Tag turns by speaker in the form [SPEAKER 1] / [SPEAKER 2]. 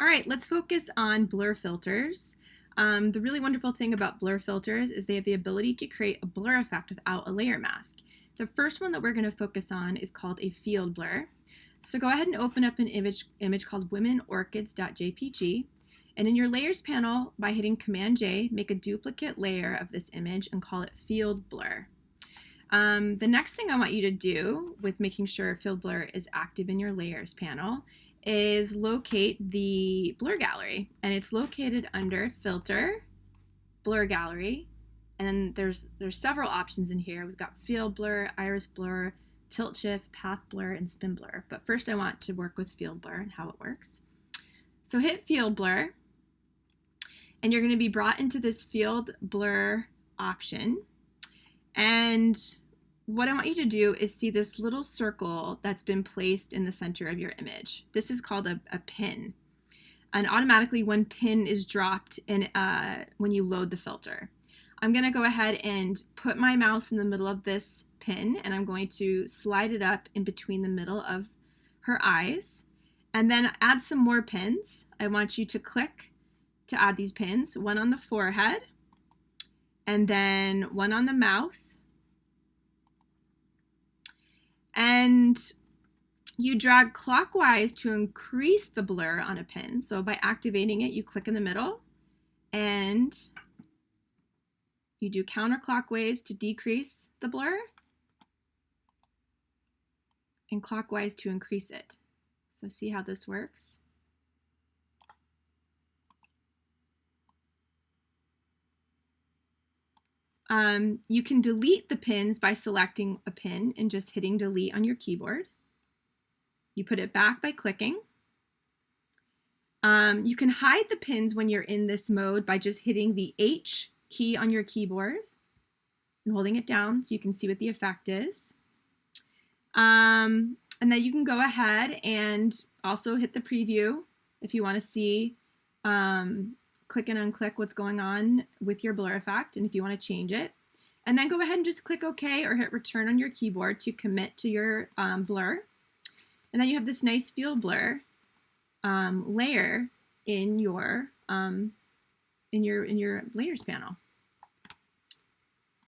[SPEAKER 1] All right, let's focus on blur filters. The really wonderful thing about blur filters is they have the ability to create a blur effect without a layer mask. The first one that we're going to focus on is called a field blur. So go ahead and open up an image called womenorchids.jpg. And in your layers panel, by hitting Command J, make a duplicate layer of this image and call it field blur. The next thing I want you to do with making sure field blur is active in your layers panel is locate the blur gallery, and it's located under filter, blur gallery, and then there's several options in here. We've got field blur, iris blur, tilt shift, path blur, and spin blur. But first I want to work with field blur and how it works. So hit field blur, and you're going to be brought into this field blur option. And what I want you to do is see this little circle that's been placed in the center of your image. This is called a pin. And automatically one pin is dropped in, when you load the filter. I'm going to go ahead and put my mouse in the middle of this pin, and I'm going to slide it up in between the middle of her eyes, and then add some more pins. I want you to click to add these pins, one on the forehead, and then one on the mouth. And you drag clockwise to increase the blur on a pin. So by activating it, you click in the middle and you do counterclockwise to decrease the blur and clockwise to increase it. So see how this works? You can delete the pins by selecting a pin and just hitting delete on your keyboard. You put it back by clicking. You can hide the pins when you're in this mode by just hitting the H key on your keyboard and holding it down so you can see what the effect is. And then you can go ahead and also hit the preview if you want to see, click and unclick what's going on with your blur effect and if you want to change it. And then go ahead and just click OK or hit return on your keyboard to commit to your blur. And then you have this nice field blur layer in your layers panel.